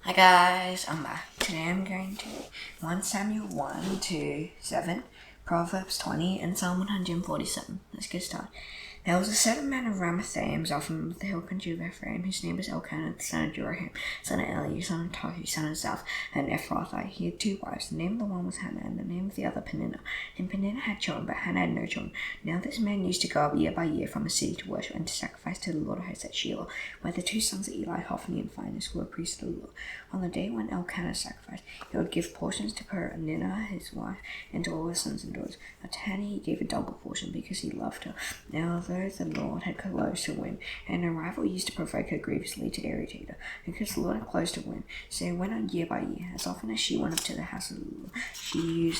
Hi guys, I'm back. Today I'm going to 1 Samuel 1 to 7, Proverbs 20, and Psalm 147. Let's get started. There was a certain man of Ramathaim, from the hill country of Ephraim, whose name was Elkanah, the son of Jeroham, son of Eli, son of Tohu, son of Zaph, and Ephrathite. He had 2 wives. The name of the one was Hannah, and the name of the other Peninnah. And Peninnah had children, but Hannah had no children. Now this man used to go up year by year from a city to worship and to sacrifice to the Lord of hosts at Shiloh, where the 2 sons of Eli, Hophni and Phinehas, were priests of the Lord. On the day when Elkanah sacrificed, he would give portions to Peninnah, his wife, and to all his sons and daughters. But to Hannah he gave a double portion, because he loved her. Now although the Lord had closed her womb, and her rival used to provoke her grievously to irritate her, because the Lord had closed her womb, so it went on year by year. As often as she went up to the house of the Lord, she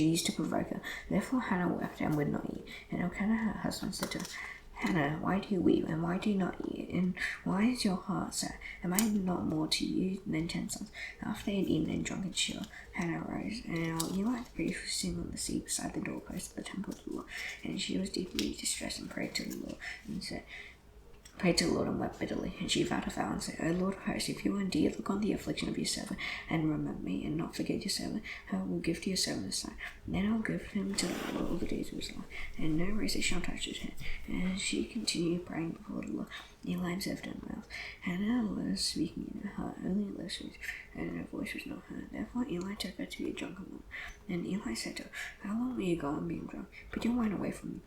used to provoke her. Therefore Hannah wept and would not eat. And Elkanah her husband said to her, Hannah, why do you weep, and why do you not eat, and why is your heart sad? Am I not more to you than 10 sons? After they had eaten and drunk at Shiloh, Hannah arose, and Eli the priest was sitting on the seat beside the doorpost of the temple of the Lord, and she was deeply distressed and prayed to the Lord, and wept bitterly. And she vowed a vow and said, O Lord of hosts, if you will indeed look on the affliction of your servant, and remember me, and not forget your servant, I will give to your servant a son. Then I will give him to the Lord all the days of his life, and no razor shall touch his head. And she continued praying before the Lord. Eli observed her mouth. Hannah was speaking in her heart, only listened, and her voice was not heard. Therefore Eli took her to be a drunken woman. And Eli said to her, How long will you go on being drunk? Put your wine away from me.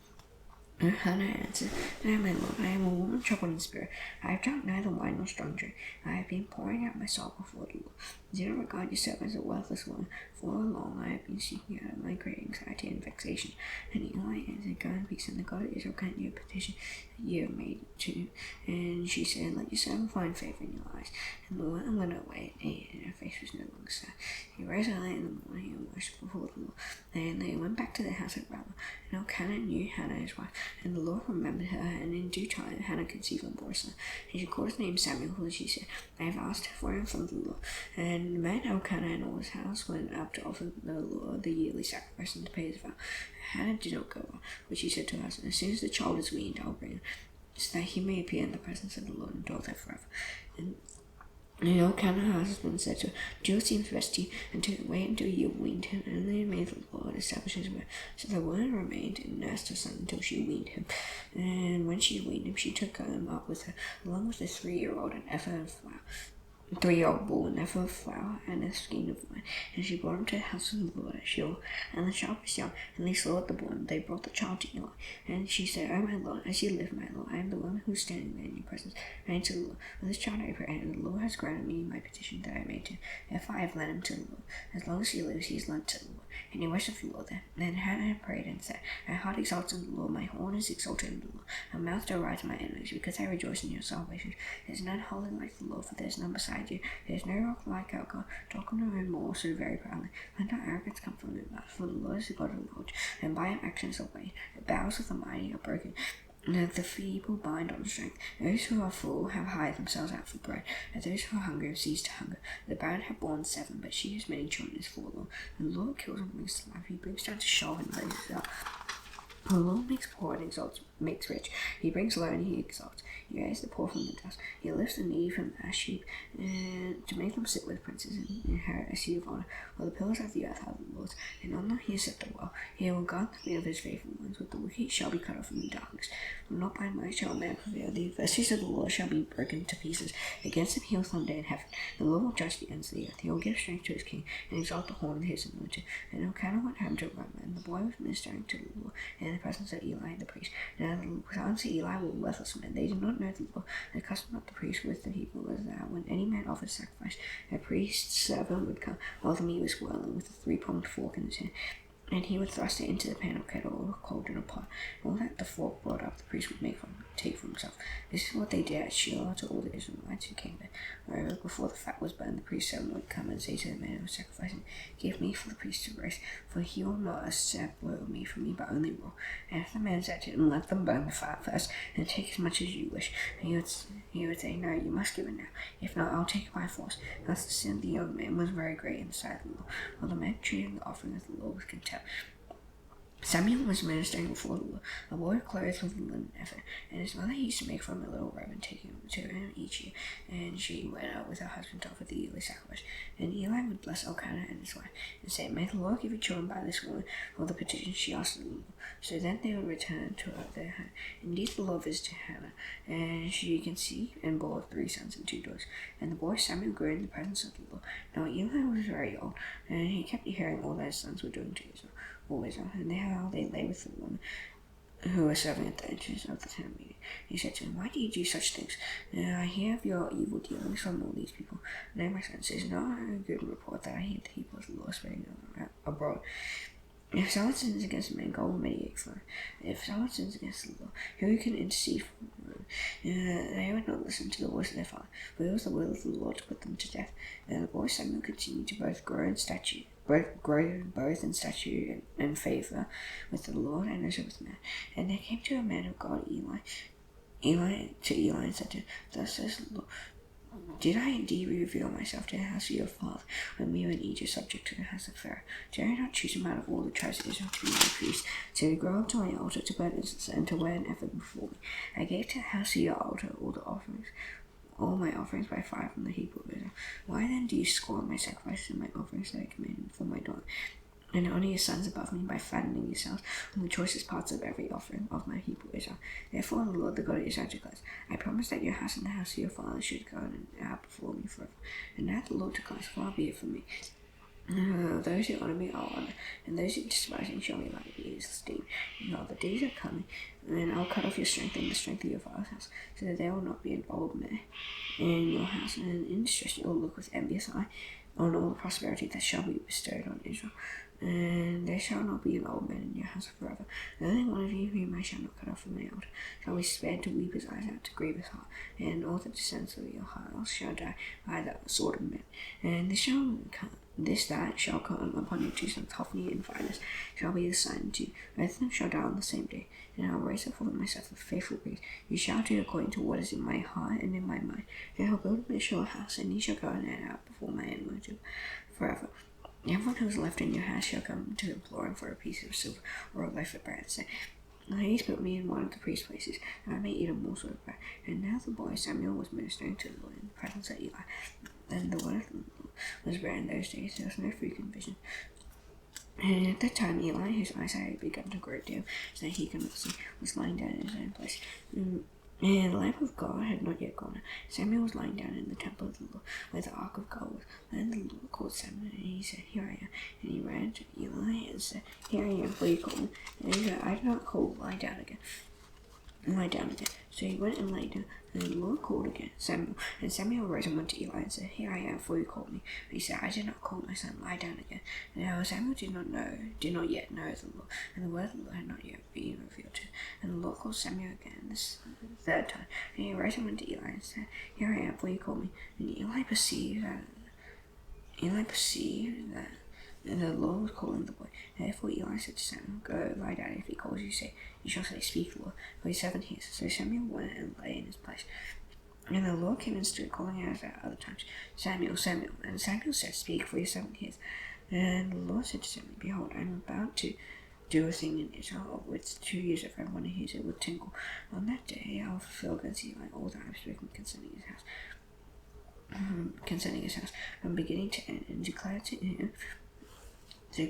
And Hannah answered, No, my lord, I am a woman troubled in spirit. I have drunk neither wine nor strong drink. I have been pouring out my soul before the Lord. Do not regard yourself as a worthless woman. For long I have been seeking out of my great anxiety and vexation. And Eli answered, Go in peace, and the God of Israel grant you a petition that you have made to him. And she said, Let your servant find favor in your eyes. And the woman went away and ate, and her face was no longer sad. He rose early in the morning and worshipped before the Lord. And they went back to their house at Ramah. And Elkanah knew Hannah his wife, and the Lord remembered her, and in due time Hannah conceived and bore a son. And she called his name Samuel, for she said, I have asked for him from the Lord. And the man Elkanah and all his house went up to offer the Lord the yearly sacrifice and to pay his vow. Hannah did not go up, but she said to her husband, As soon as the child is weaned, I will bring him, so that he may appear in the presence of the Lord and dwell there forever. And Elkanah her husband said to her, Do what seems best to you, and to wait until you have weaned him. And they made the Lord establish his word. So the woman remained and nursed her son until she weaned him. And when she weaned him, she took him up with her, along with a 3-year-old and ephah of flour. 3-year-old bull, and ephah of flour, and a skein of wine. And she brought him to the house of the Lord at Shiloh. And the child was young, and they slaughtered the bull, and they brought the child to Eli. And she said, O my Lord, as you live, my Lord, I am the woman who is standing there in your presence. And I answered the Lord, For this child I pray, and the Lord has granted me my petition that I made to him. Therefore I have led him to the Lord. As long as he lives, he is led to the Lord. And he worshipped the Lord there. Then Hannah prayed and said, My heart exalts in the Lord, my horn is exalted in the Lord. My mouth derides my enemies, because I rejoice in your salvation. There is none holy like the Lord, for there is none beside you. There is no rock like our God. Talk no more so very proudly. Let not arrogance come from your mouth, for the Lord is the God of the Lord, and by him actions are weighed. The bows of the mighty are broken, and the feeble bind on strength. Those who are full have hired themselves out for bread, and those who are hungry have ceased to hunger. The barren have borne 7, but she whose many children is forlorn. And the Lord kills and brings to life. He brings down to Sheol and raises up. The Lord makes poor and exalts, makes rich. He brings low and he exalts. He raises the poor from the dust. He lifts the needy from the ash heap, and to make them sit with princes and inherit a seat of honor. For the pillars of the earth are the Lord's, and on them he has set the well. He will guard the feet of his faithful ones, but the wicked shall be cut off in the darkness. For not by might shall a man prevail. The adversaries of the Lord shall be broken to pieces. Against him he will thunder in heaven. The Lord will judge the ends of the earth. He will give strength to his king, and exalt the horn of his anointed. And Elkanah went home to Ramah, and the boy was ministering to the Lord in the presence of Eli the priest. Now the sons of Eli were worthless men. They did not know the Lord. The custom of the priest with the people was that when any man offered sacrifice, a priest's servant would come while the meat was boiling with a 3-pronged fork in his hand. And he would thrust it into the pan or kettle or cauldron or pot. All that the fork brought up, the priest would take for himself. This is what they did at Shiloh to all the Israelites who came there. Moreover, before the fat was burned, the priest's servant would come and say to the man who was sacrificing, Give me for the priest to roast, for he will not accept boiled meat from me, but only raw. And if the man said to him, Let them burn the fat first, and take as much as you wish, and he would say, No, you must give it now. If not, I'll take it by force. Thus the sin of the young man was very great in the sight of the Lord, while the man treated the offering of the Lord with contempt. Samuel was ministering before the Lord, a boy clothed with linen effort, and his mother used to make for him a little robe and take him to him each year, and she went out with her husband to offer the yearly sacrifice. And Eli would bless Elkanah and his wife, and say, "May the Lord give you children by this woman for the petition she asked of the Lord." So then they would return to their home. Indeed, the Lord visited Hannah, and she conceived and bore 3 sons and 2 daughters. And the boy Samuel grew in the presence of the Lord. Now Eli was very old, and he kept hearing all that his sons were doing to Israel. And how they lay with the woman who was serving at the entrance of the tent meeting. He said to him, "Why do you do such things? I hear of your evil dealings from all these people. Now my son says, not a good report that I hear the people of the Lord spreading abroad. If someone sins against a man, God will mediate for him. If someone sins against the Lord, who can intercede for him?" They would not listen to the voice of their father, for it was the will of the Lord to put them to death. And the boy Samuel continued to grow in stature and favor with the Lord and also with man. And there came to a man of God, Eli and said to him, "Thus says the Lord, did I indeed reveal myself to the house of your father when we were in Egypt subject to the house of Pharaoh? Did I not choose him out of all the tribes of Israel to be my priest, to grow up to my altar, to burn incense, and to wear an ephod before me? I gave to the house of your altar all my offerings by fire from the heap of Israel. Why then do you scorn my sacrifices and my offerings that I commanded for my dwelling, and honor your sons above me by fattening yourselves on the choicest parts of every offering of my people Israel? Therefore the Lord, the God of Israel, declares, I promise that your house and the house of your father should go out before me forever. And now the Lord declares, far be it from me. Those who honor me I will honor, and those who despise me shall be lightly esteemed. Now the days are coming, and I'll cut off your strength and the strength of your father's house, so that there will not be an old man in your house, and in distress you will look with envious eye on all the prosperity that shall be bestowed on Israel. And there shall not be an old man in your house forever. The only one of you whom I shall not cut off from my altar shall be spared to weep his eyes out, to grieve his heart, and all the descendants of your house shall die by the sword of men. And this that shall come upon your 2 sons, Hophni and Phinehas, shall be the sign to you. Both of them shall die on the same day, and I will raise up for myself a faithful priest. You shall do according to what is in my heart and in my mind. They shall build a sure house, and ye shall go in and out before my anointed forever. Everyone who is left in your house shall come to implore him for a piece of silver or a loaf of bread, and say, Please put me in one of the priest's places, and I may eat a morsel of bread. And now the boy Samuel was ministering to the Lord in the presence of Eli. And the word of the Lord was rare in those days. There was no frequent vision. And at that time Eli, whose eyesight had begun to grow dim, so that he could not see, was lying down in his own place. And the lamp of God had not yet gone out. Samuel was lying down in the temple of the Lord, where the ark of God was. Then the Lord called Samuel, and he said, Here I am. And he ran to Eli and said, Here I am, for you called me. And he said, I did not call, lie down again. So he went and lay down, and the Lord called again, Samuel. And Samuel rose and went to Eli and said, Here I am, for you called me. But he said, I did not call, my son, lie down again. And now Samuel did not yet know the Lord, and the word of the Lord had not yet been revealed to him. And the Lord called Samuel again this 3rd time. And he rose and went to Eli and said, Here I am, for you called me. And Eli perceived that and the Lord was calling the boy. Therefore Eli said to Samuel, Go, lie down. If he calls you, you shall say, Speak, Lord, for his servant hears. So Samuel went and lay in his place. And the Lord came and stood, calling out at other times, Samuel, Samuel. And Samuel said, Speak, for your servant hears. And the Lord said to Samuel, Behold, I am about to do a thing in Israel, of which 2 years if everyone who hears it would tingle. On that day I will fulfill against Eli all that I have spoken concerning his house, from beginning to end, and declare to him, I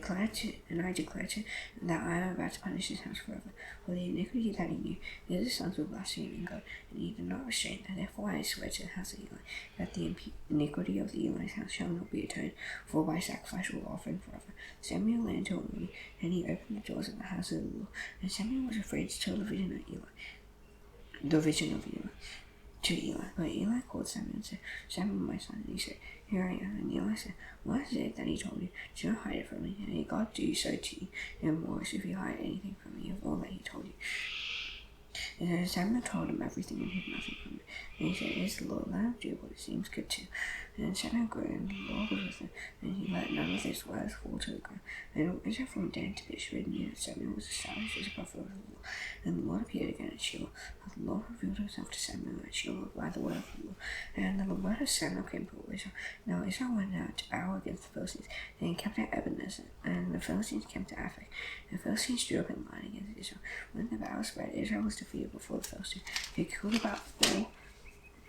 declare to that I am about to punish his house forever for the iniquity that he knew. His sons were blaspheming God, and he did not restrain them. Therefore I swear to the house of Eli that the iniquity of the Eli's house shall not be atoned for by sacrifice or offering forever. Samuel lay until morning, and he opened the doors of the house of the Lord. And Samuel was afraid to tell the vision of Eli. To Eli. But Eli called Samuel and said, Samuel, my son. And he said, Here I am. And Eli said, What is it that he told you? Do not hide it from me. And may God do so to you, and worse if you hide anything from me of all that he told you. And Samuel told him everything and hid nothing from him. And he said, It is the Lord, let him do what seems good to him. And Samuel grew, and the Lord was with him, and he let none of his words fall to the ground. And it went from Dan to Bishop, and that Samuel was established as a prophet of the Lord. And the Lord appeared again at Shiloh. But the Lord revealed himself to Samuel at Shiloh by the word of the Lord. And the word of Samuel came to Israel. Now Israel went out to battle against the Philistines, and he kept at Ebenezer, and the Philistines came to Aphek. And the Philistines drew up in line against Israel. When the battle spread, Israel was defeated before the Philistines. They killed about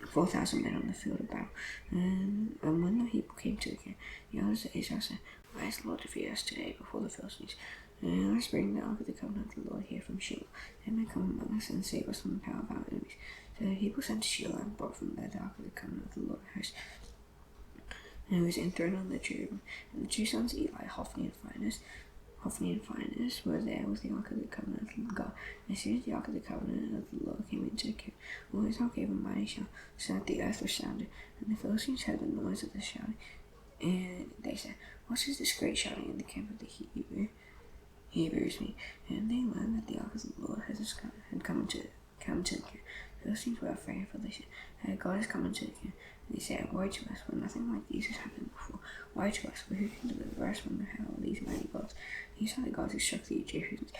4,000 men on the field of battle. And when the people came to the camp, the elders of Israel said, "Why has the Lord defeated us today before the Philistines? And let's bring the ark of the covenant of the Lord here from Shiloh. They may come among us and save us from the power of our enemies." So the people sent to Shiloh and brought from there the ark of the covenant of the Lord of hosts. And it was enthroned on the cherubim. And the two sons of Eli, Hophni and Phinehas, were there with the ark of the covenant of God. And as soon as the ark of the covenant of the Lord came into the camp, all Israel gave a mighty shout, so that the earth was sounded. And the Philistines heard the noise of the shouting. And they said, "What is this great shouting in the camp of the Hebrews mean?" And they learned that the ark of the Lord had come to the camp. The Philistines were afraid, for they said, "God has come into the camp." And they said, "Woe to us, for nothing like this has happened before. Woe to us, for who can deliver us from the hand of these mighty gods?" These are the gods who struck the Egyptians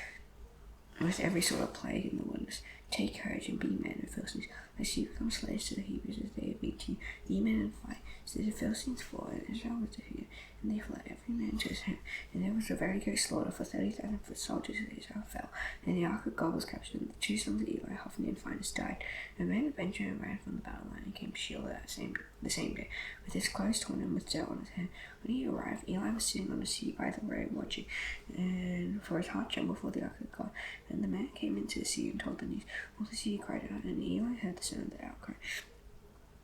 with every sort of plague in the wilderness. Take courage and be men, O Philistines, lest you become slaves to the Hebrews as they have been to you. Be men and fight. So the Philistines fought, and Israel was defeated, and they fled every man to his home. And there was a very great slaughter, for 30,000 foot soldiers of Israel fell. And the ark of God was captured, and the two sons of Eli, Hophni and Phinehas, died. And men of Benjamin ran from the battle line and came to Shiloh the same day, with his clothes torn and with dirt on his head. When he arrived, Eli was sitting on a seat by the road watching, and for his heart trembled before the ark of God. And the man came into the sea and told the news. All the sea cried out, and Eli heard the sound of the outcry.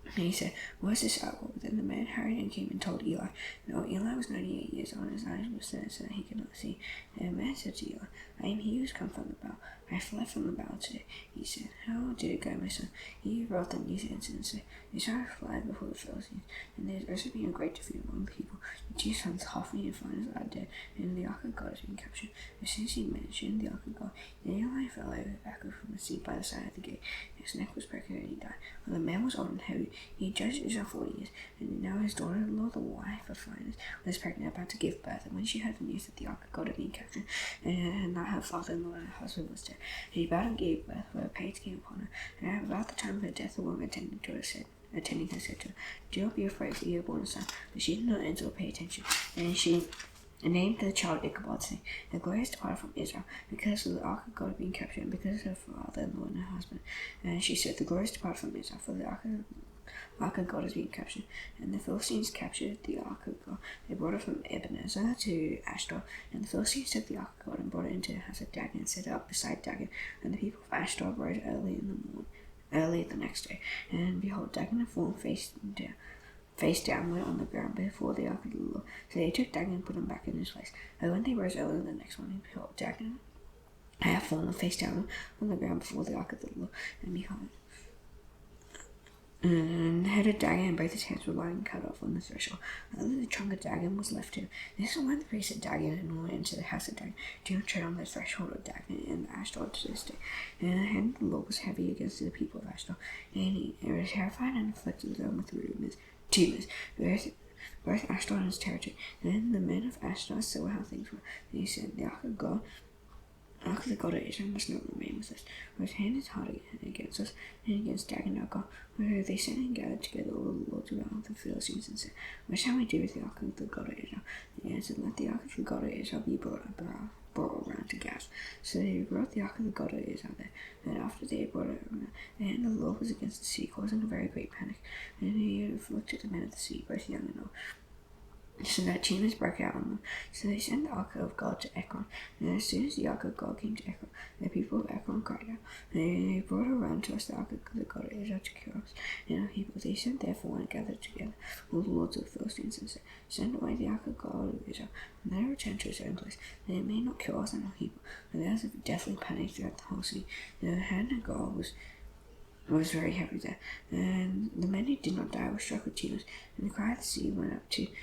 And he said, "What is this outcry?" Then the man hurried and came and told Eli. Now Eli was 98 years old, and his eyes were sad, so that he could not see. And the man said to Eli, "I am he who has come from the battle. I fled from the battle today." He said, "How did it go, my son?" He wrote the news answered and said, "Israel fled before the Philistines, and there has also been a great defeat among the people. The two sons, Hophni and Phinehas, are dead, and the ark of God has been captured." As soon as he mentioned the ark of God, then Eli fell over backward from the seat by the side of the gate. His neck was broken, and he died. For the man was old and heavy. He had judged Israel 40 years, and now his daughter-in-law, the wife of Phinehas, was pregnant, about to give birth. And when she heard the news that the ark of God had been captured, and that her father-in-law and her husband was dead, she bowed and gave birth, for her pains came upon her. And about the time of her death, the woman attending her said to her, "Do not be afraid, for you have born a son." But she did not answer or pay attention. And she named the child Ichabod, saying, "The glory has departed from Israel, because of the ark of God had been captured, and because of her father-in-law and her husband." And she said, "The glory has departed from Israel, for the ark of God has been captured." And the Philistines captured the ark of God. They brought it from Ebenezer to Ashdod. And the Philistines took the ark of God and brought it into the house of Dagon and set it up beside Dagon. And the people of Ashdod rose early the next day. And behold, Dagon had fallen face downward on the ground before the ark of the Lord. So they took Dagon and put him back in his place. And when they rose early the next morning, behold, Dagon had fallen face downward on the ground before the ark of the Lord. And behold, and the head of Dagon and both his hands were lying cut off on the threshold. Only the trunk of Dagon was left to him. This is when the priests of Dagon and went into the house of Dagon. Do not tread on the threshold of Dagon and Ashdod to this day. And the hand of the Lord was heavy against the people of Ashdod, and he was terrified and afflicted them with tumors, both Ashdod and his territory. Then the men of Ashdod saw how things were. And he said, "The ark of the God of Israel must not remain with us, for his hand is hard against us and against Dagon our God." Where they sent and gathered together all the lords around the Philistines and said, "What shall we do with the ark of the God of Israel?" They answered, "Let the ark of the God of Israel be brought around to Gath." So they brought the ark of the God of Israel there. And after they had brought it around, the hand of the Lord was against the sea, causing a very great panic. And he afflicted the men of the sea, both young and old, so that tumors broke out on them. So they sent the ark of God to Ekron. And as soon as the ark of God came to Ekron, the people of Ekron cried out, and they brought around to us the ark of the God of Israel to cure us and our people. They sent therefore and gathered together all the lords of the Philistines and said, "Send away the ark of God of Israel, and let it return to its own place, that it may not kill us and our people." And there was a deathly panic throughout the whole city. The hand of God was very heavy there, and the men who did not die were struck with tumors. And the cry of the sea went up to heaven.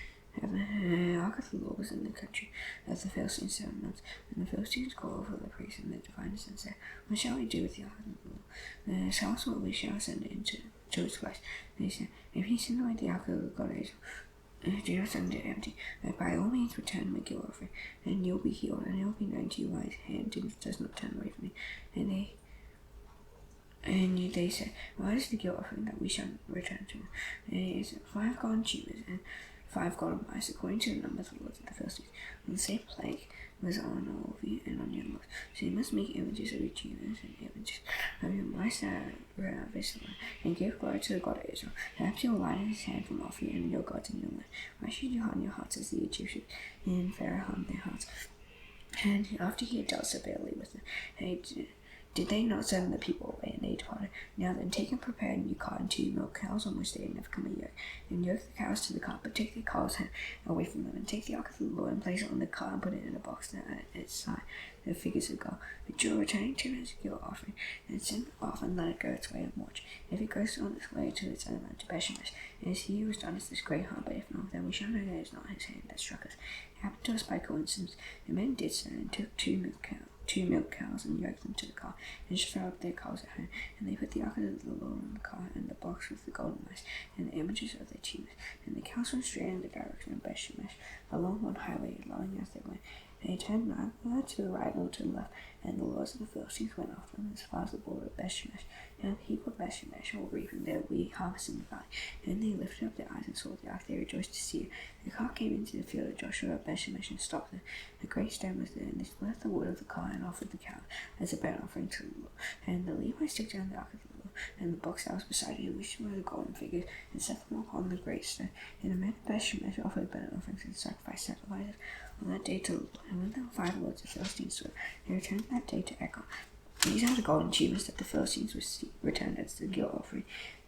The ark of the Lord was in the country of the Philistines 7 months. And the Philistines called for the priests and the diviners and said, "What shall we do with the ark of the Lord? This house where we shall send it into its place." And they said, "If you send away the ark of the God of Israel, do not send it empty, but by all means return and make your offering, and you'll be healed, and it will be known to you why his hand does not turn away from you." And they said, what is the guilt offering that we shall return to? And it is 5 golden cheeses and 5 golden mice, according to the number of the lords of the Philistines. And the same plague was on all of you and on your lords. So you must make images of your cheeses and images of your mice that are visible, and give glory to the God of Israel. Perhaps you will light his hand from off you and your gods in your land. Why should you harden your hearts as the Egyptians and Pharaoh hardened their hearts? And after he had dealt severely with them, did they not send the people away, and they departed? Now then, take and prepare a new cart and 2 milk cows on which they had never come a yoke, and yoke the cows to the cart, but take the cows away from them, and take the ark of the Lord and place it on the cart and put it in a box at its side, the figures of God, which you are returning to as a guilt offering, and send it off and let it go its way and watch. If it goes on its way to its own land, to Beshemesh, it is he who has done us this great harm, but if not, then we shall know that it is not his hand that struck us. It happened to us by coincidence. The men did so, and took 2 milk cows and yoked them to the cart, and shut up their cows at home. And they put the ark of the Lord on the cart, and the box with the golden mice, and the images of their cheeses. And the cows went straight in the direction of Beshemesh, along one highway, lolling as they went. They turned neither to the right nor to the left, and the lords of the Philistines went after them as far as the border of Beshemesh. And the people of Beshemesh were reaping their wheat harvest in the valley. And they lifted up their eyes and saw the ark. They rejoiced to see it. The cart came into the field of Joshua at Beshemesh and stopped there. A great stone was there, and they split the wood of the cart and offered the cow as a burnt offering to the Lord. And the Levites took down the ark of the Lord and the box that was beside it, which were the golden figures, and set them upon the great stone. And the men of Beshemesh offered burnt offerings and sacrifices on that day to the Lord. And when the 5 lords of the Philistines saw it, they returned that day to Ekron. These are the golden cheeses that the Philistines returned as the guilt offering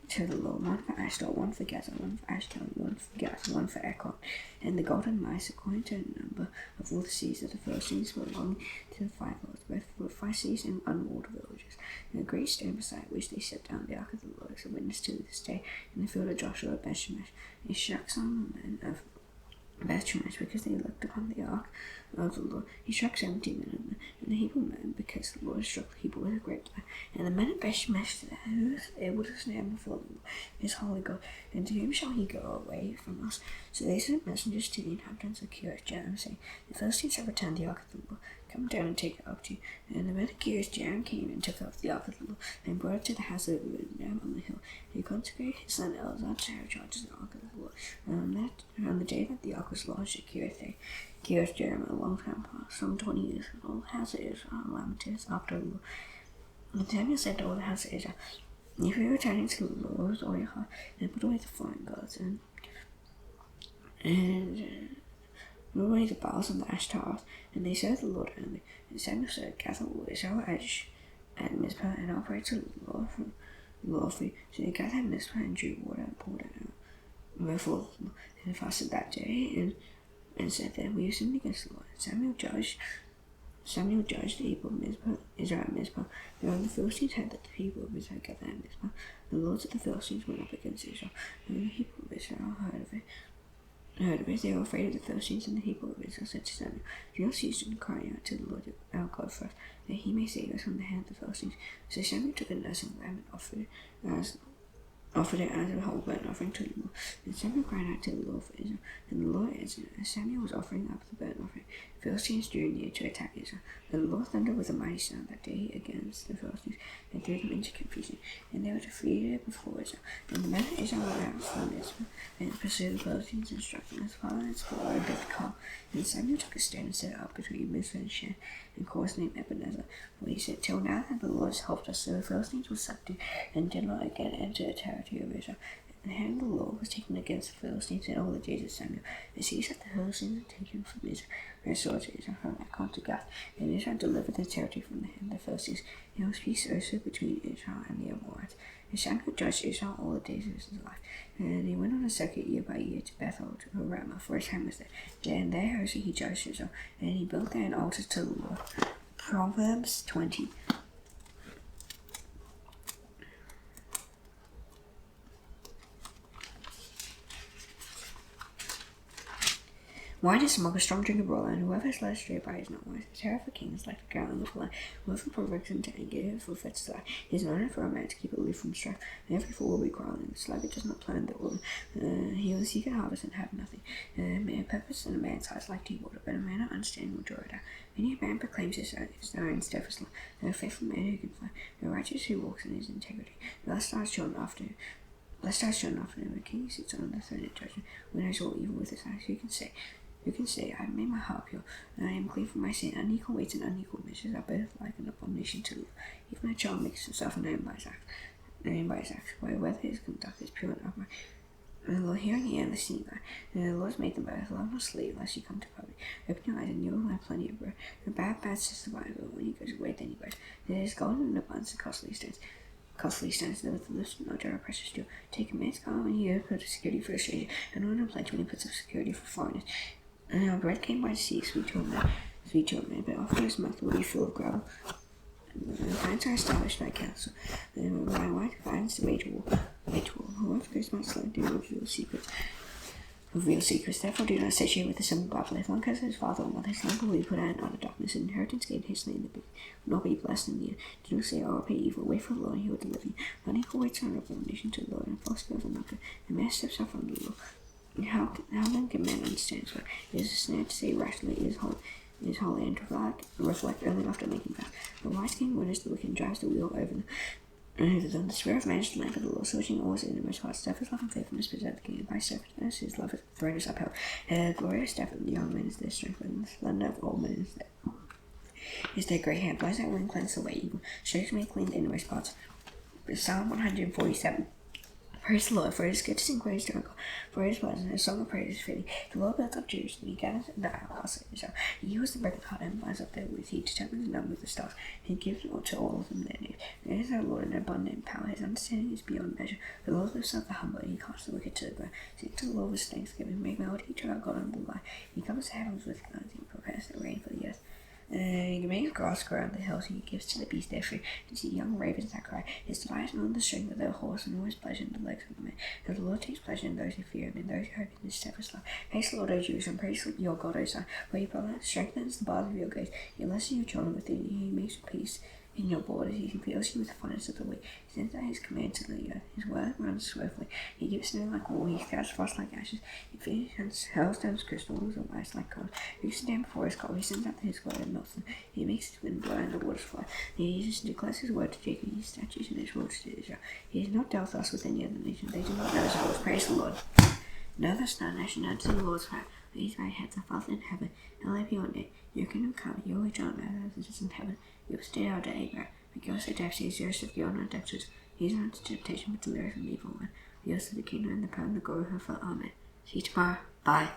to the Lord: 1 for Ashdod, 1 for Gaza, 1 for Ashkelon, 1 for Gath, 1 for Ekron. And the golden mice, according to the number of all the cities of the Philistines, belonging to the 5 lords, both for 5 cities and unwalled villages. And a great stone beside which they set down the ark of the Lord is a witness to this day in the field of Joshua at Beshemesh. He struck some men of Beshemesh because they looked upon the ark of the Lord. He struck 70 men of them, and the Hebrew men, because the Lord struck the people with a great blow. And the men of Beshemesh said, who is able to stand before the Lord, his holy God, and to whom shall he go away from us? So they sent messengers to the inhabitants of Kiriath-Jearim, saying, the Philistines have returned the ark of the Lord. Come down and take it up to you. And the men of Kiriath-Jearim came and took up the ark of the Lord, and brought it to the house of Abinadab on the hill. He consecrated his son Eleazar to have charge of the ark of the Lord. And on the day that the ark was lodged at Kiriath-Jearim, a long time past, some 20 years ago, the house of Israel lamented after the Lord. And Samuel said to all the house of Israel, if you return to the Lord with all your heart, and put away the foreign gods, and put away the Baals and the Ashtaroth, and they served the Lord only. And Samuel said, gather all Israel at Mizpah, and I'll pray to the Lord for you. So they gathered at Mizpah and drew water and poured it out before the Lord, and fasted that day, and said that we have sinned against the Lord. Samuel judged the people of Israel at Mizpah. Now when the Philistines heard that the people of Israel gathered at Mizpah, the lords of the Philistines went up against Israel. And when the people of Israel heard of it, they were afraid of the Philistines, and the people of Israel said to Samuel, do not cease to cry out to the Lord our God for us, that he may save us from the hand of the Philistines. So Samuel took a nursing lamb and offered it as a whole burnt offering to the Lord. And Samuel cried out to the Lord for Israel, and the Lord answered. As Samuel was offering up the burnt offering, the Philistines drew near to attack Israel. And the Lord thundered with a mighty sound that day against the Philistines, and threw them into confusion, and they were defeated before Israel. And the men of Israel went out from Israel, and pursued the Philistines, and struck them as far as Gilgal and Beth-Kar. And Samuel took a stone and set it up between Mizpah and Shen, and called his name Ebenezer. For he said, till now that the Lord has helped us. So the Philistines were subdued, and did not again enter the territory of Israel. And the hand of the Lord was taken against the Philistines in all the days of Samuel. The cities that the Philistines had taken from Israel restored to Israel from Ekron to Gath. And Israel delivered the territory from the hand of the Philistines. There was peace also between Israel and the Amorites. And Samuel judged Israel all the days of his life. And he went on a circuit year by year to Bethel, to Ramah, for his time was there. And there also he judged Israel. And he built there an altar to the Lord. Proverbs 20. Wine is smug, a strong drink of water, and whoever is led astray by it is not wise. The terror of a king is like the growling of a lion. Whoever provokes him to anger forfeits his life. It is an honor for a man to keep aloof from strife, and every fool will be quarreling. The sluggard does not plant the order. He will seek a harvest and have nothing. A purpose in a man's eyes like deep water, but a man of understanding will draw it out. Many a man proclaims his own steadfast love. No faithful man who can fly. No righteous who walks in his integrity. Thus stars shone after him. Lest I shone after him, a king sits on the throne of judgment. When I saw evil with his eyes, who can say, I have made my heart pure, and I am clean from my sin. Unequal weights and unequal measures are both like an abomination to the Lord. Even a child makes himself known by his acts. Whether his conduct is pure and upright. And the Lord hearing the ear and the seeing eye. And the Lord has made them both. Love not sleep, lest you come to poverty. Open your eyes, and you will have plenty of bread. The bad sister by the when he goes away, then he goes. There is gold in abundance and costly stones, nevertheless, no jar of precious jewel. Take a man's garment when he put security for a stranger, and honor and pledge when he puts up security for foreigners. And our bread came by the sea, sweet to a man, but often his mouth will be full of gravel. And plans are established by counsel, and by wise guidance the way to war. Whoever goes not slow to reveal secrets. Therefore do not associate with the simple babble. If one curses his father or mother, his lamp will be put out in utter darkness, and inheritance gained hastily in the big will not be blessed in the end. Do not say, I will pay evil. Wait for the Lord, and he will deliver you. Unequal weights are an abomination to the Lord, and false goes are not good. The man steps up from the Lord. And how then can man understand his way? It is a snare to say rashly, it is holy, and to reflect only after making vows. The wise king winters the wicked and drives the wheel over them. And the spirit of man is the lamp of the Lord, searching always in the most heart. Steadfast love and faithfulness present the king, and by steadfastness his love is throne is upheld. Glorious step of the young men is their strength, and the splendor of old men is their grey hair. Blows out wind, cleanse away evil. Strokes may clean the innermost parts. Psalm 147. Praise the Lord, for it is good to sing praise to our God, for it is pleasant, a song of praise is fitting. The Lord builds up Jerusalem, he gathers the outcasts of Israel. He heals the broken heart and binds up their wounds. He determines the number of the stars. He gives to all of them their names. There is our Lord in abundant power. His understanding is beyond measure. The Lord lifts up the humble, and he casts the wicked to the ground. Sing to the Lord with thanksgiving. Make melody to our God on the line. He covers the heavens with clouds. He prepares the rain for the earth. He makes grass grow on the hills, and he gives to the beasts their food, and to the young ravens that cry. His delight is not in the strength of their horse, and all his pleasure in the legs of the man. For the Lord takes pleasure in those who fear him, and those who hope in his steadfast love. Praise the Lord, O Jerusalem, praise your God, O Zion, for your brother strengthens the bars of your gates. He blesses your children within you, he makes peace in your borders. He fills you with the fullness of the weak. He sends out his command to the earth. His word runs swiftly. He gives snow like wool. He scatters frost like ashes. He feeds hailstones, crystals, and ice like gold. He sends down before his cold. He sends out his word and melts them. He makes his wind blow and the waters flow. He declares his word to Jacob, his statutes and his rules to Israel. He has not dealt thus with any other nation. They do not know his laws. Praise the Lord. Know this now, nation, unto the Lord's power. These thy heads are Father in heaven, and live your name. Your kingdom come, your will on earth as it is in heaven. Give us today our daily bread. Forgive us our debts, as yours forgive our debtors. Lead us not into temptation, but deliver us from the evil one. For yours is the kingdom and the power and the glory forever. Amen. See you tomorrow. Bye.